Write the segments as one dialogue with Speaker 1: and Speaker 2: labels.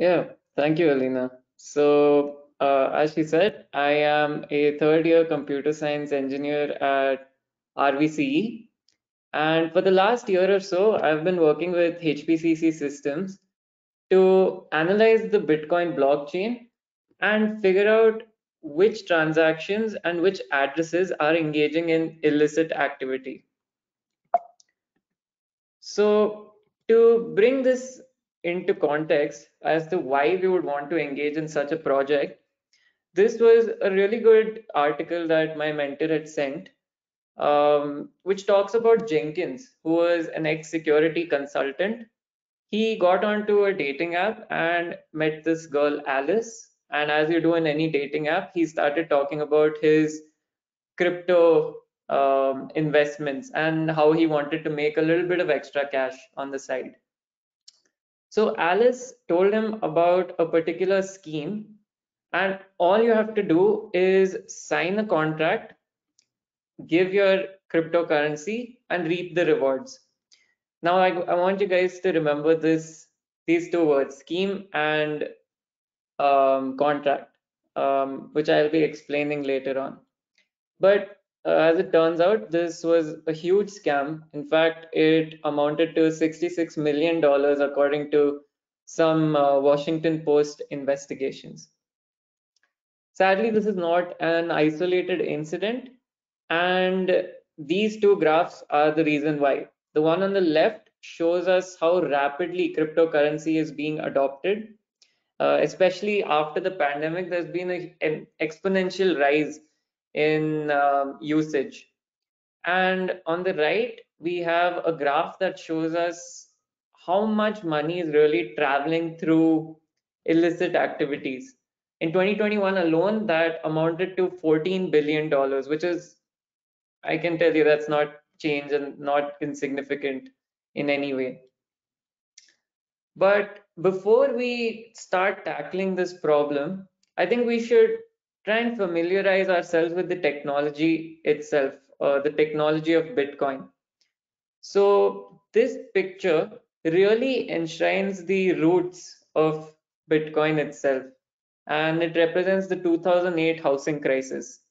Speaker 1: Yeah, thank you, Alina. So, as she said, I am a third year computer science engineer at RVCE. And for the last year or so, I've been working with HPCC Systems to analyze the Bitcoin blockchain and figure out which transactions and which addresses are engaging in illicit activity. So, to bring this into context as to why we would want to engage in such a project, this was a really good article that my mentor had sent, which talks about Jenkins, who was an ex-security consultant. He got onto a dating app and met this girl, Alice. And as you do in any dating app, he started talking about his crypto investments and how he wanted to make a little bit of extra cash on the side. So Alice told him about a particular scheme, and all you have to do is sign a contract, give your cryptocurrency, and reap the rewards. Now, I want you guys to remember these two words, scheme and contract, which I'll be explaining later on. But as it turns out, this was a huge scam. In fact, it amounted to $66 million according to some Washington Post investigations. Sadly, this is not an isolated incident, and these two graphs are the reason why. The one on the left shows us how rapidly cryptocurrency is being adopted, especially after the pandemic. There's been an exponential rise in usage. And on the right, we have a graph that shows us how much money is really traveling through illicit activities. In 2021 alone, that amounted to $14 billion, which is, I can tell you, that's not change and not insignificant in any way. But before we start tackling this problem, I think we should try and familiarize ourselves with the technology itself, the technology of Bitcoin. So this picture really enshrines the roots of Bitcoin itself, and it represents the 2008 housing crisis.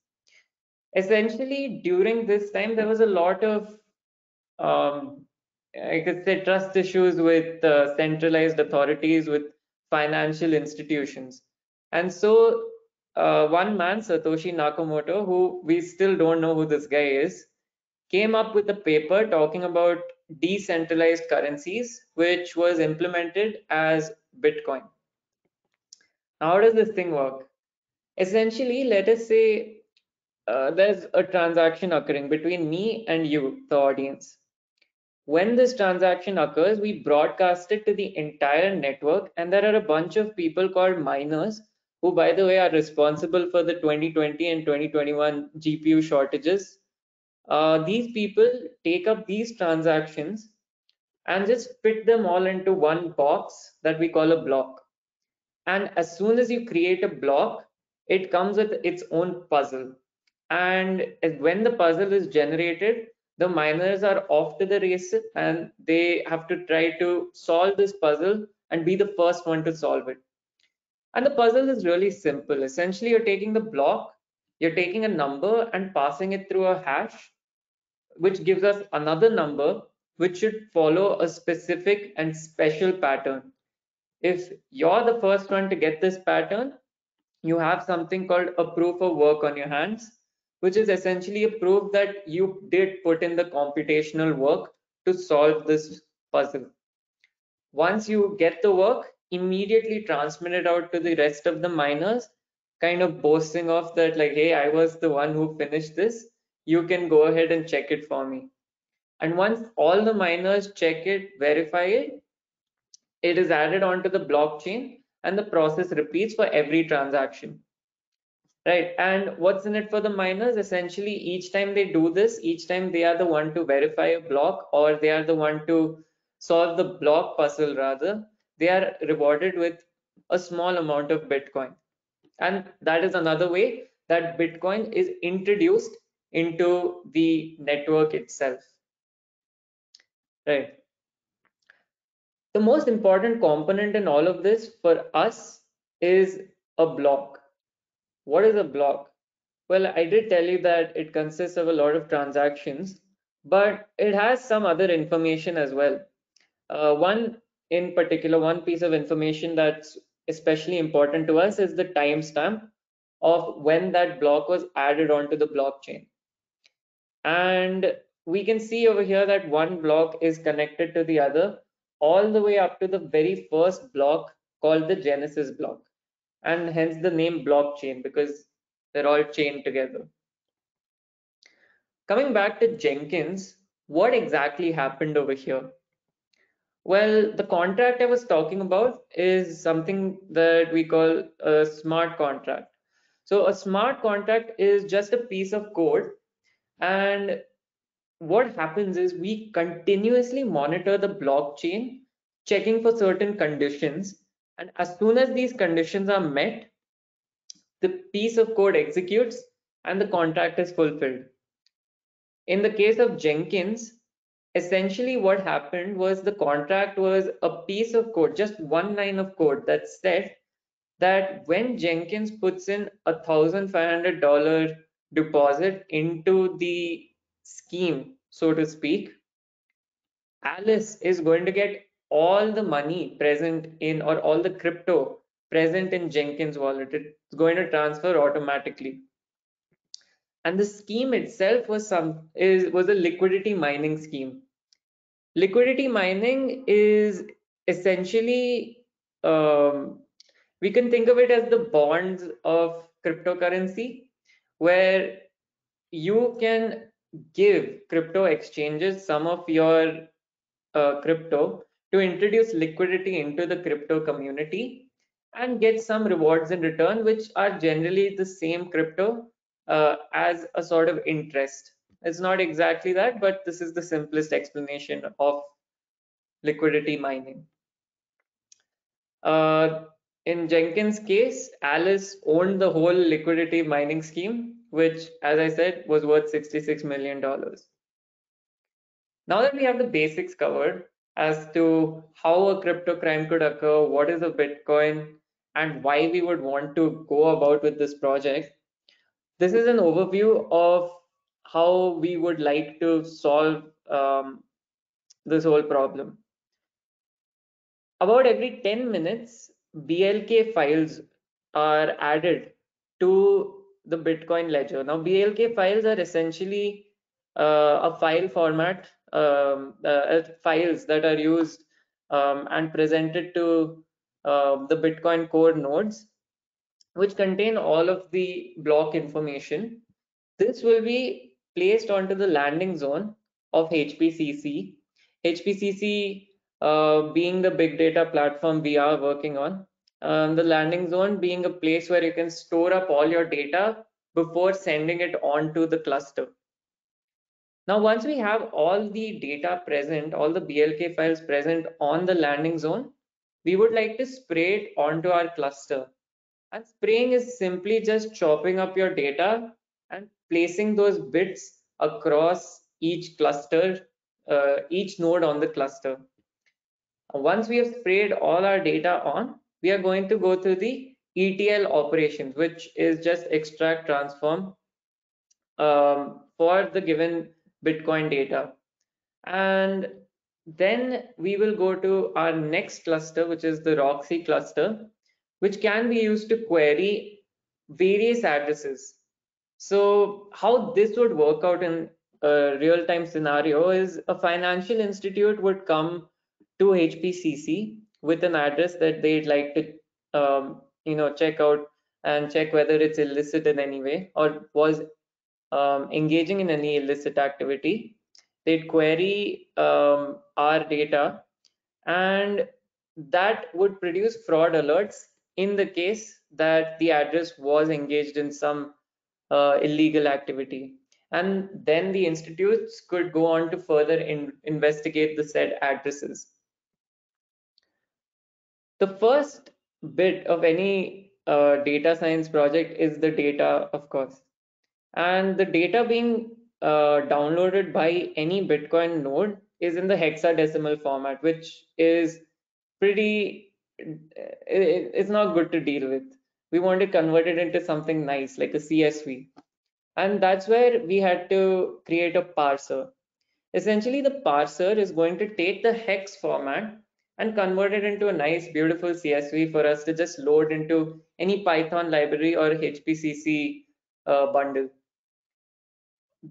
Speaker 1: Essentially, during this time, there was a lot of um, I could say trust issues with centralized authorities, with financial institutions. And so one man, Satoshi Nakamoto, who we still don't know who this guy is, came up with a paper talking about decentralized currencies, which was implemented as Bitcoin. Now, how does this thing work? Essentially, let us say there's a transaction occurring between me and you, the audience. When this transaction occurs, we broadcast it to the entire network, and there are a bunch of people called miners who, by the way, are responsible for the 2020 and 2021 GPU shortages. These people take up these transactions and just fit them all into one box that we call a block. And as soon as you create a block, it comes with its own puzzle. And when the puzzle is generated, the miners are off to the races and they have to try to solve this puzzle and be the first one to solve it. And the puzzle is really simple. Essentially, you're taking the block, you're taking a number and passing it through a hash, which gives us another number, which should follow a specific and special pattern. If you're the first one to get this pattern, you have something called a proof of work on your hands, which is essentially a proof that you did put in the computational work to solve this puzzle. Once you get the work, immediately transmit it out to the rest of the miners, kind of boasting off that, like, hey, I was the one who finished this. You can go ahead and check it for me. And once all the miners check it, verify it, it is added onto the blockchain and the process repeats for every transaction. Right. And what's in it for the miners? Essentially, each time they do this, each time they are the one to verify a block or they are the one to solve the block puzzle, rather, they are rewarded with a small amount of Bitcoin. And that is another way that Bitcoin is introduced into the network itself. Right. The most important component in all of this for us is a block. What is a block? Well, I did tell you that it consists of a lot of transactions, but it has some other information as well. One in particular, one piece of information that's especially important to us is the timestamp of when that block was added onto the blockchain. And we can see over here that one block is connected to the other all the way up to the very first block called the Genesis block, and hence the name blockchain because they're all chained together. Coming back to Jenkins, what exactly happened over here? Well, the contract I was talking about is something that we call a smart contract. So a smart contract is just a piece of code, and what happens is we continuously monitor the blockchain, checking for certain conditions, and as soon as these conditions are met, the piece of code executes and the contract is fulfilled. In the case of Jenkins, essentially what happened was the contract was a piece of code, just one line of code that said that when Jenkins puts in $1,500 deposit into the scheme, so to speak, Alice is going to get all the money present in, or all the crypto present in Jenkins wallet. It's going to transfer automatically. And the scheme itself was a liquidity mining scheme. Liquidity mining is essentially, we can think of it as the bonds of cryptocurrency, where you can give crypto exchanges some of your crypto to introduce liquidity into the crypto community and get some rewards in return, which are generally the same crypto as a sort of interest. It's not exactly that, but this is the simplest explanation of liquidity mining. Uh, in Jenkins' case, Alice owned the whole liquidity mining scheme, which, as I said, was worth $66 million. Now that we have the basics covered as to how a crypto crime could occur, what is a Bitcoin, and why we would want to go about with this project, this is an overview of how we would like to solve this whole problem. About every 10 minutes, BLK files are added to the Bitcoin ledger. Now, BLK files are essentially a file format, files that are used and presented to the Bitcoin core nodes, which contain all of the block information. This will be placed onto the landing zone of HPCC. HPCC being the big data platform we are working on. The landing zone being a place where you can store up all your data before sending it onto the cluster. Now, once we have all the data present, all the BLK files present on the landing zone, we would like to spray it onto our cluster. And spraying is simply just chopping up your data and placing those bits across each cluster, each node on the cluster. Once we have sprayed all our data on, we are going to go through the Etl operations, which is just extract, transform for the given Bitcoin data. And then we will go to our next cluster, which is the Roxy cluster, which can be used to query various addresses. So how this would work out in a real-time scenario is a financial institute would come to HPCC with an address that they'd like to check out and check whether it's illicit in any way or was engaging in any illicit activity. They'd query our data, and that would produce fraud alerts in the case that the address was engaged in some illegal activity. And then the institutes could go on to further investigate the said addresses. The first bit of any data science project is the data, of course. And the data being downloaded by any Bitcoin node is in the hexadecimal format, which is pretty, it's not good to deal with. We want to convert it into something nice like a CSV. And that's where we had to create a parser. Essentially, the parser is going to take the hex format and convert it into a nice, beautiful CSV for us to just load into any Python library or HPCC bundle.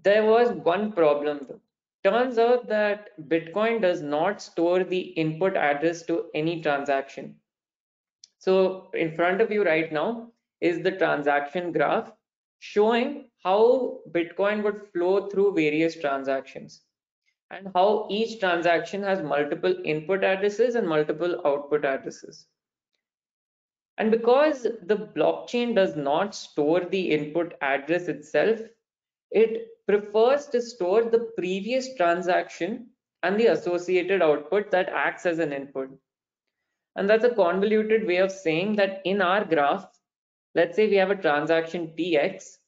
Speaker 1: There was one problem though. Turns out that Bitcoin does not store the input address to any transaction. So in front of you right now is the transaction graph showing how Bitcoin would flow through various transactions and how each transaction has multiple input addresses and multiple output addresses. And because the blockchain does not store the input address itself, it prefers to store the previous transaction and the associated output that acts as an input. And that's a convoluted way of saying that in our graph, let's say we have a transaction TX,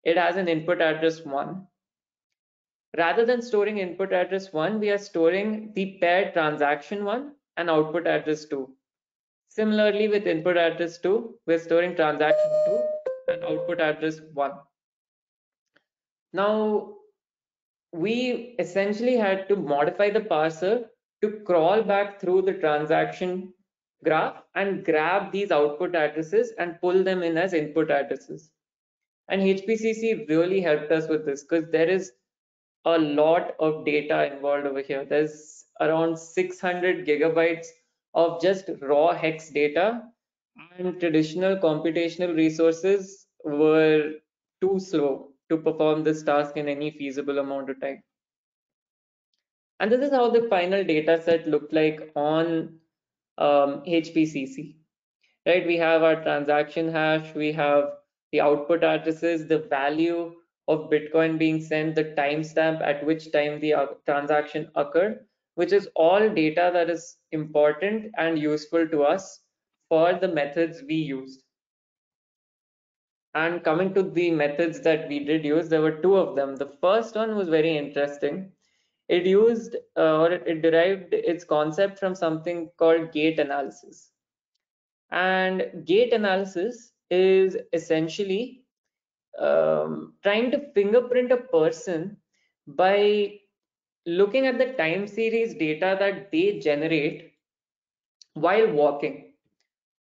Speaker 1: it has an input address 1. Rather than storing input address 1, we are storing the paired transaction 1 and output address 2. Similarly, with input address 2, we're storing transaction 2 and output address 1. Now, we essentially had to modify the parser to crawl back through the transaction graph and grab these output addresses and pull them in as input addresses. And HPCC really helped us with this because there is a lot of data involved over here. There's around 600 gigabytes of just raw hex data, and traditional computational resources were too slow to perform this task in any feasible amount of time. And this is how the final data set looked like on HPCC, right? We have our transaction hash, we have the output addresses, the value of Bitcoin being sent, the timestamp at which time the transaction occurred, which is all data that is important and useful to us for the methods we used. And coming to the methods that we did use, there were two of them. The first one was very interesting. It used or it derived its concept from something called gate analysis. And gate analysis is essentially trying to fingerprint a person by looking at the time series data that they generate while walking.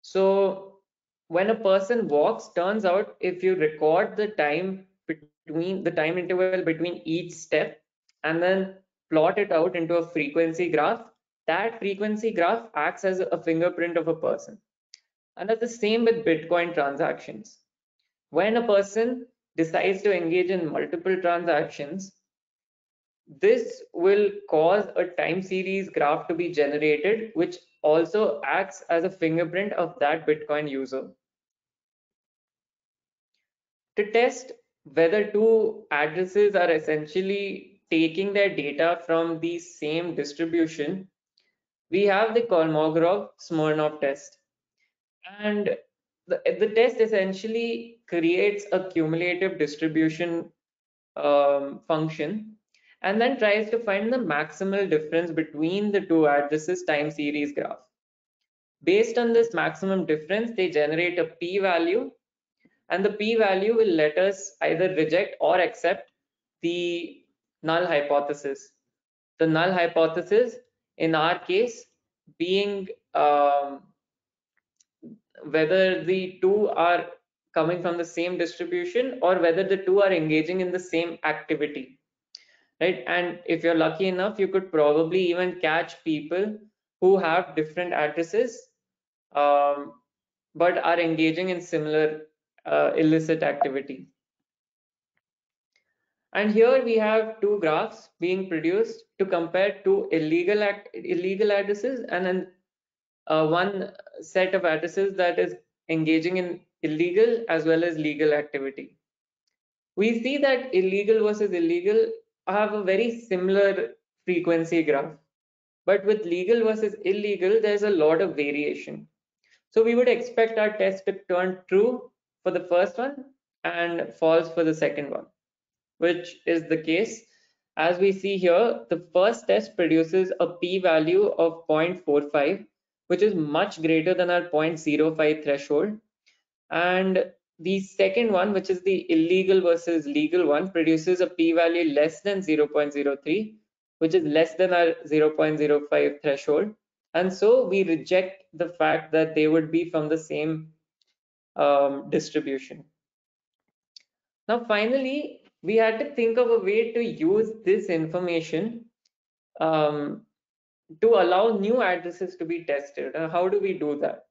Speaker 1: So when a person walks, turns out if you record the time between the time interval between each step and then plot it out into a frequency graph, that frequency graph acts as a fingerprint of a person. And that's the same with Bitcoin transactions. When a person decides to engage in multiple transactions, this will cause a time series graph to be generated, which also acts as a fingerprint of that Bitcoin user. To test whether two addresses are essentially taking their data from the same distribution, we have the Kolmogorov-Smirnov test. And the test essentially creates a cumulative distribution function and then tries to find the maximal difference between the two addresses time series graph. Based on this maximum difference, they generate a p-value, and the p-value will let us either reject or accept the null hypothesis. The null hypothesis in our case being whether the two are coming from the same distribution or whether the two are engaging in the same activity, right? And if you're lucky enough, you could probably even catch people who have different addresses but are engaging in similar illicit activity. And here we have two graphs being produced to compare two illegal addresses and then one set of addresses that is engaging in illegal as well as legal activity. We see that illegal versus illegal have a very similar frequency graph, but with legal versus illegal, there's a lot of variation. So we would expect our test to turn true for the first one and false for the second one, which is the case. As we see here, the first test produces a p-value of 0.45, which is much greater than our 0.05 threshold. And the second one, which is the illegal versus legal one, produces a p-value less than 0.03, which is less than our 0.05 threshold. And so we reject the fact that they would be from the same distribution. Now, finally, we had to think of a way to use this information um, to allow new addresses to be tested. How do we do that?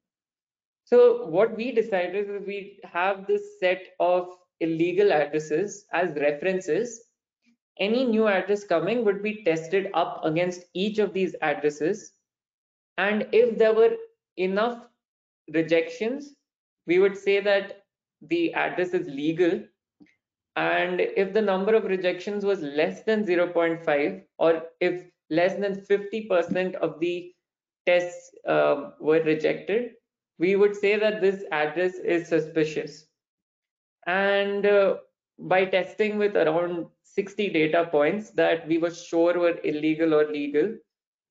Speaker 1: So what we decided is we have this set of illegal addresses as references. Any new address coming would be tested up against each of these addresses. And if there were enough rejections, we would say that the address is legal. And if the number of rejections was less than 0.5, or if less than 50% of the tests were rejected, we would say that this address is suspicious. And by testing with around 60 data points that we were sure were illegal or legal,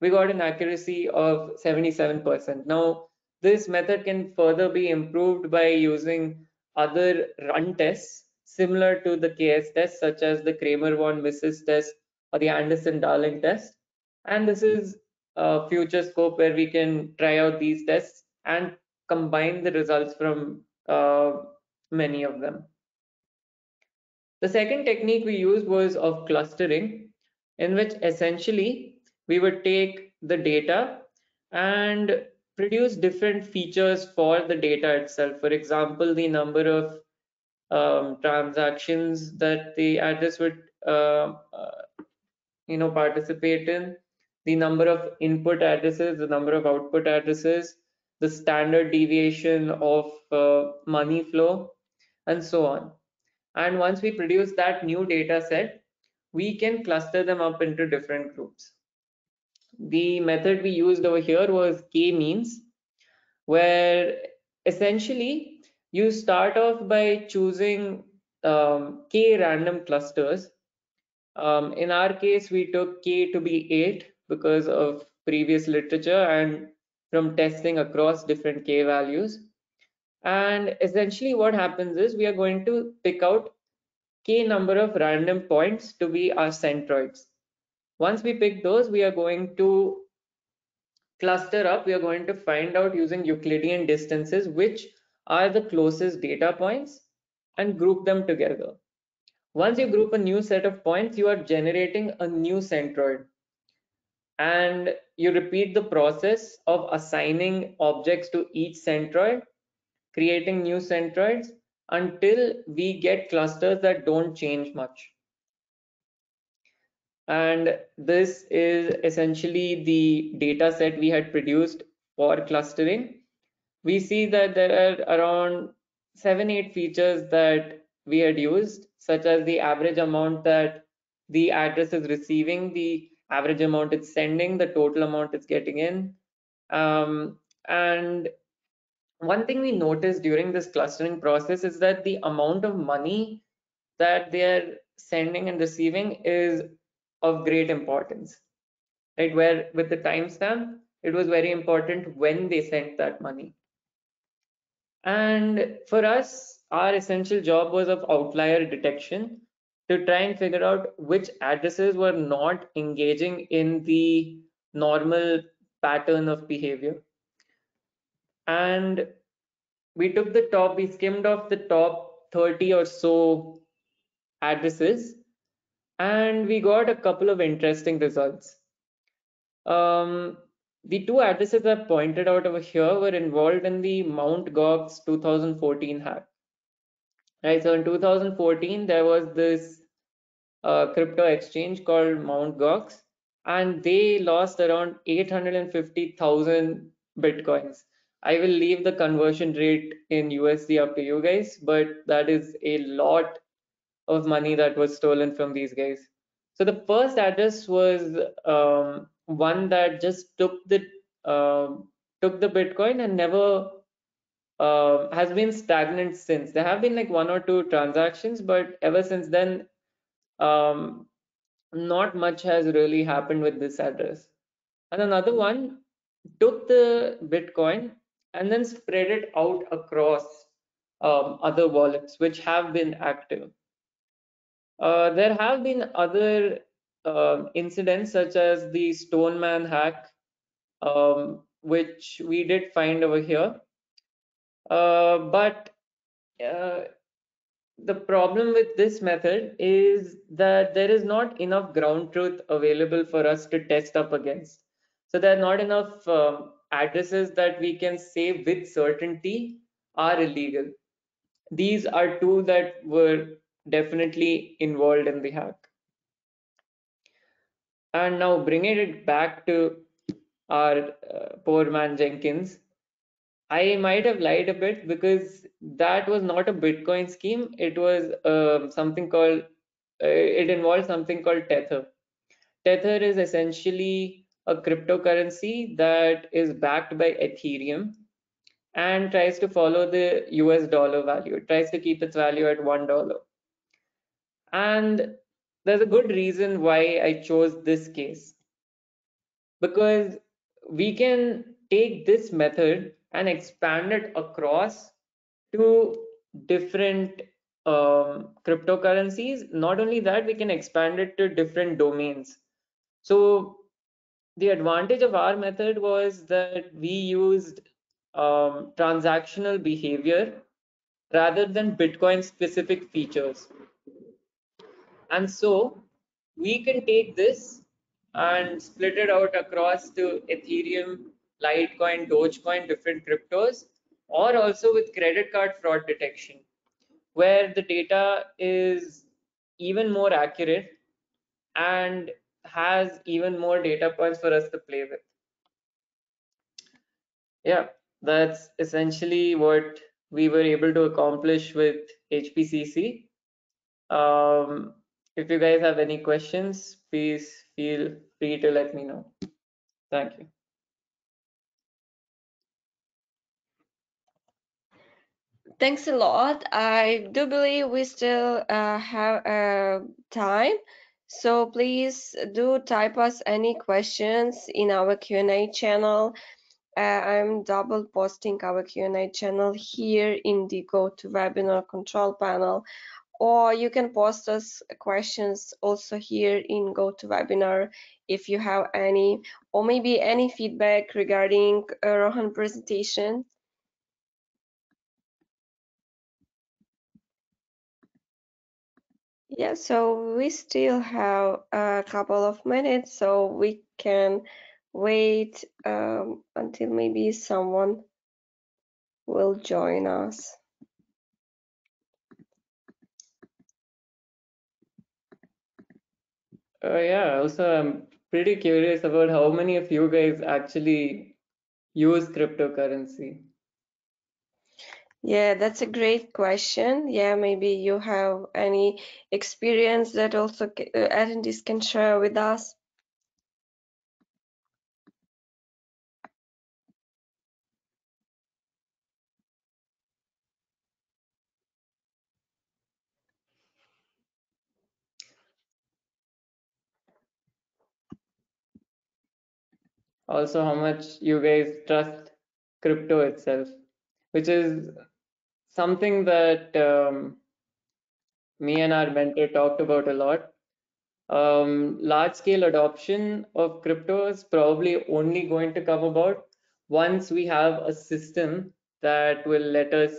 Speaker 1: we got an accuracy of 77%. Now, this method can further be improved by using other run tests similar to the KS test, such as the Kramer-von-Mises test or the Anderson-Darling test. And this is a future scope where we can try out these tests and combine the results from many of them. The second technique we used was of clustering, in which essentially we would take the data and produce different features for the data itself. For example, the number of transactions that the address would participate in, the number of input addresses, the number of output addresses, the standard deviation of money flow, and so on. And once we produce that new data set, we can cluster them up into different groups. The method we used over here was k-means, where essentially you start off by choosing k random clusters. In our case, we took k to be 8 because of previous literature and from testing across different k values. And essentially what happens is we are going to pick out k number of random points to be our centroids. Once we pick those, we are going to cluster up. We are going to find out using Euclidean distances which are the closest data points and group them together. Once you group a new set of points, you are generating a new centroid. And you repeat the process of assigning objects to each centroid, creating new centroids until we get clusters that don't change much. And this is essentially the data set we had produced for clustering. We see that there are around 7-8 features that we had used, such as the average amount that the address is receiving, the average amount it's sending, the total amount it's getting in. And one thing we noticed during this clustering process is that the amount of money that they are sending and receiving is of great importance, right? Where with the timestamp, it was very important when they sent that money. And for us, our essential job was of outlier detection to try and figure out which addresses were not engaging in the normal pattern of behavior. And we skimmed off the top 30 or so addresses, and we got a couple of interesting results. The two addresses I pointed out over here were involved in the Mt. Gox 2014 hack. Right, so in 2014, there was this crypto exchange called Mt. Gox, and they lost around 850,000 bitcoins. I will leave the conversion rate in USD up to you guys, but that is a lot of money that was stolen from these guys. So the first address was one that just took the Bitcoin and never has been stagnant since. There have been like 1 or 2 transactions, but ever since then, um, not much has really happened with this address. And another one took the Bitcoin and then spread it out across other wallets which have been active. There have been other incidents such as the Stoneman hack, which we did find over here. But uh, the problem with this method is that there is not enough ground truth available for us to test up against. So there are not enough addresses that we can say with certainty are illegal. These are two that were definitely involved in the hack. And now bringing it back to our poor man Jenkins, I might have lied a bit because that was not a Bitcoin scheme. It was something called, it involved something called Tether. Tether is essentially a cryptocurrency that is backed by Ethereum and tries to follow the US dollar value. It tries to keep its value at $1. And there's a good reason why I chose this case, because we can take this method and expand it across to different cryptocurrencies. Not only that, we can expand it to different domains. So the advantage of our method was that we used transactional behavior rather than Bitcoin specific features. And so we can take this and split it out across to Ethereum, Litecoin, Dogecoin, different cryptos, or also with credit card fraud detection, where the data is even more accurate and has even more data points for us to play with. Yeah, that's essentially what we were able to accomplish with HPCC. Um, if you guys have any questions, please feel free to let me know. Thank you.
Speaker 2: Thanks a lot. I do believe we still have time, so please do type us any questions in our Q&A channel. I'm double posting our Q&A channel here in the GoToWebinar control panel, or you can post us questions also here in GoToWebinar if you have any, or maybe any feedback regarding Rohan presentation. Yeah, so we still have a couple of minutes, so we can wait until maybe someone will join us.
Speaker 1: Yeah, also, I'm pretty curious about how many of you guys actually use cryptocurrency.
Speaker 2: Yeah, that's a great question. Yeah, maybe you have any experience that also attendees can share with us.
Speaker 1: Also, how much you guys trust crypto itself, which is something that me and our mentor talked about a lot. Large scale adoption of crypto is probably only going to come about once we have a system that will let us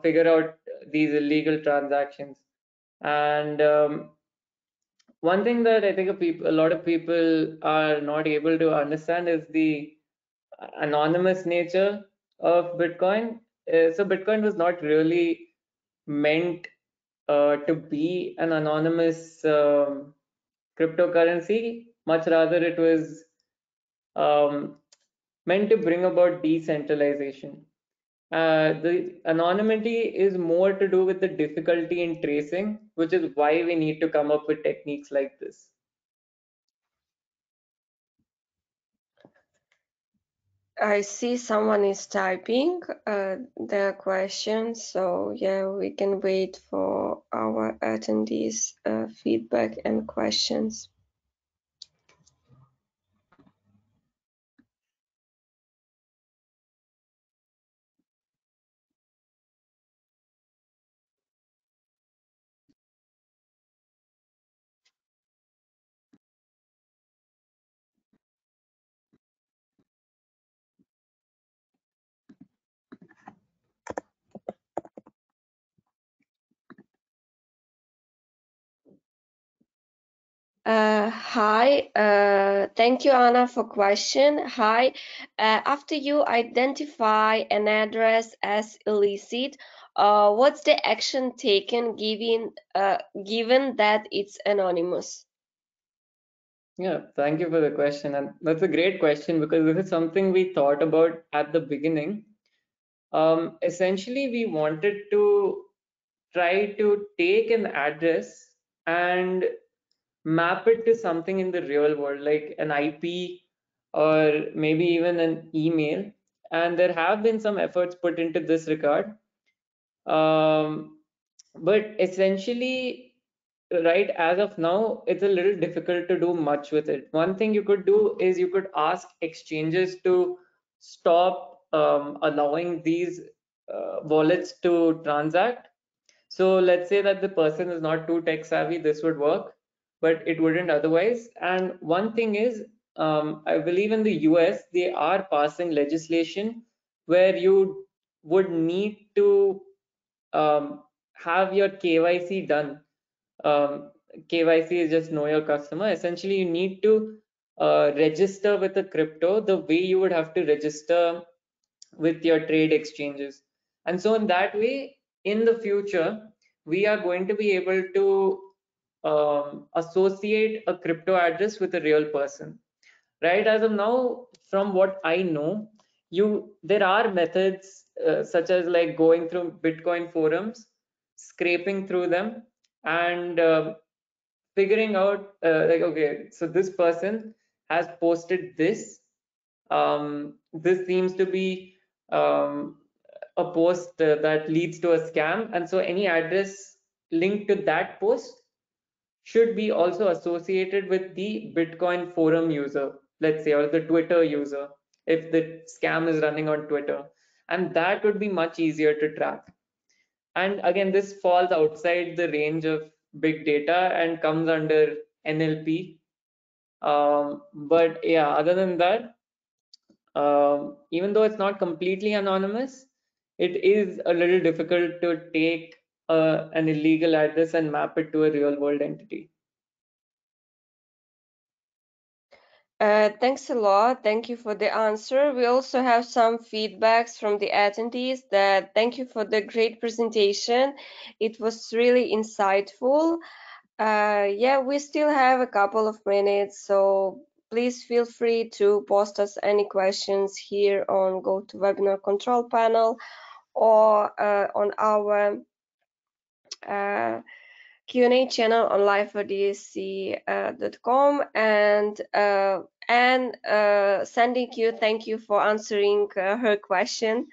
Speaker 1: figure out these illegal transactions. And one thing that I think a lot of people are not able to understand is the anonymous nature of Bitcoin. So Bitcoin was not really meant to be an anonymous cryptocurrency. Much rather, it was um, meant to bring about decentralization. The anonymity is more to do with the difficulty in tracing, which is why we need to come up with techniques like this.
Speaker 2: I see someone is typing their questions, so yeah, we can wait for our attendees' feedback and questions. Hi, thank you, Anna, for question. Hi, after you identify an address as illicit, what's the action taken given that it's anonymous?
Speaker 1: Yeah, thank you for the question. And that's a great question because this is something we thought about at the beginning. Essentially, we wanted to try to take an address and map it to something in the real world, like an IP or maybe even an email. And there have been some efforts put into this regard. Um, but essentially, right as of now, it's a little difficult to do much with it. One thing you could do is you could ask exchanges to stop allowing these wallets to transact. So let's say that the person is not too tech savvy, this would work, but it wouldn't otherwise. And one thing is, I believe in the US, they are passing legislation where you would need to have your KYC done. KYC is just know your customer. Essentially, you need to register with a crypto the way you would have to register with your trade exchanges. And so, in that way, in the future, we are going to be able to associate a crypto address with a real person. Right as of now, from what I know, there are methods such as like going through Bitcoin forums, scraping through them, and figuring out like, okay, so this person has posted this. This seems to be um, a post that leads to a scam, and so any address linked to that post should be also associated with the Bitcoin forum user, let's say, or the Twitter user, if the scam is running on Twitter. And that would be much easier to track. And again, this falls outside the range of big data and comes under NLP. But yeah, other than that, even though it's not completely anonymous, it is a little difficult to take an illegal address and map it to a real world entity.
Speaker 2: Thanks a lot. Thank you for the answer. We also have some feedbacks from the attendees that thank you for the great presentation. It was really insightful. Yeah, we still have a couple of minutes, so please feel free to post us any questions here on GoToWebinar control panel or on our Q&A channel on live4dsc.com and sending you thank you for answering her question.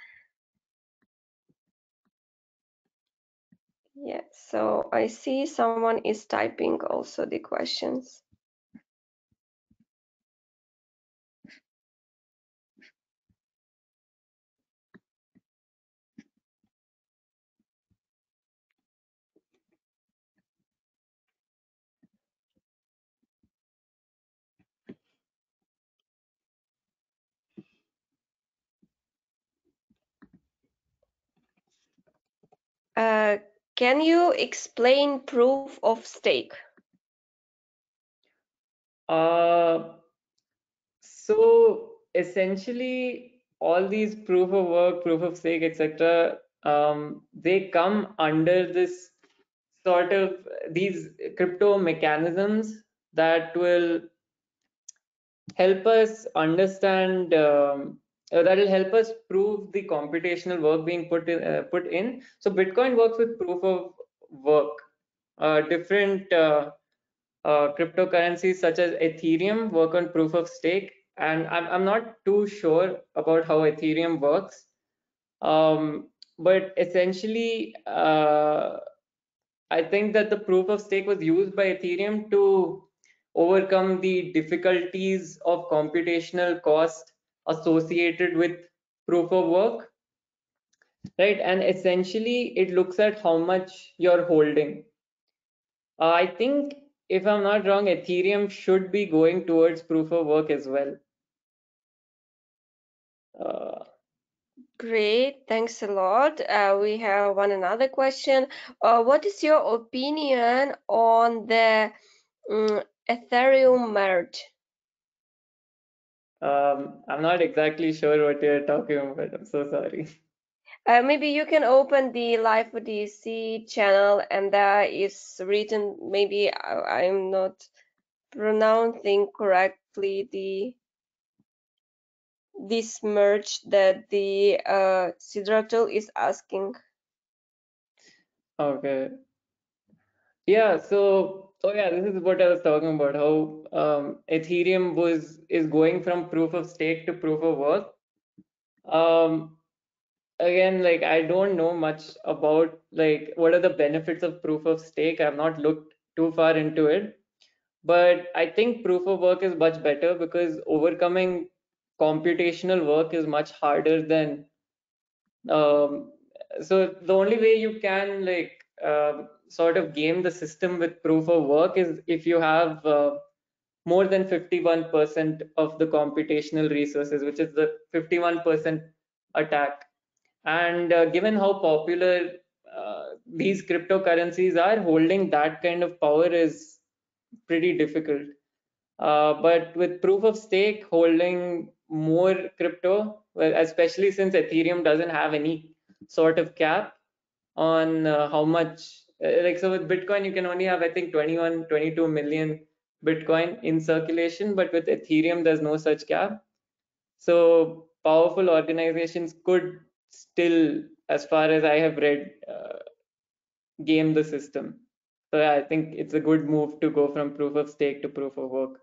Speaker 2: Yeah, so I see someone is typing also the questions. Can you explain proof of stake?
Speaker 1: So essentially, all these proof of work, proof of stake, etc., they come under this sort of these crypto mechanisms that will help us understand. That will help us prove the computational work being put in. So Bitcoin works with proof of work. Different cryptocurrencies such as Ethereum work on proof of stake, and I'm not too sure about how Ethereum works, but essentially, I think that the proof of stake was used by Ethereum to overcome the difficulties of computational cost associated with proof of work, right? And essentially, it looks at how much you're holding. I think, if I'm not wrong, Ethereum should be going towards proof of work as well. Uh,
Speaker 2: Great, thanks a lot. We have another question. What is your opinion on the Ethereum merge.
Speaker 1: I'm not exactly sure what you're talking about. I'm so sorry.
Speaker 2: Maybe you can open the live ODSC channel, and there is written, maybe I'm not pronouncing correctly this merge that the Sidratul is asking.
Speaker 1: Okay. Yeah, so yeah, this is what I was talking about, how Ethereum is going from proof of stake to proof of work. Um, Again, like I don't know much about like what are the benefits of proof of stake. I've not looked too far into it, but I think proof of work is much better because overcoming computational work is much harder than um, so the only way you can like sort of game the system with proof of work is if you have more than 51% of the computational resources, which is the 51% attack. And given how popular these cryptocurrencies are, holding that kind of power is pretty difficult. But with proof of stake, holding more crypto, well, especially since Ethereum doesn't have any sort of cap on how much, like, so with Bitcoin, you can only have, I think, 21, 22 million Bitcoin in circulation, but with Ethereum, there's no such cap. So powerful organizations could still, as far as I have read, game the system. So yeah, I think it's a good move to go from proof of stake to proof of work.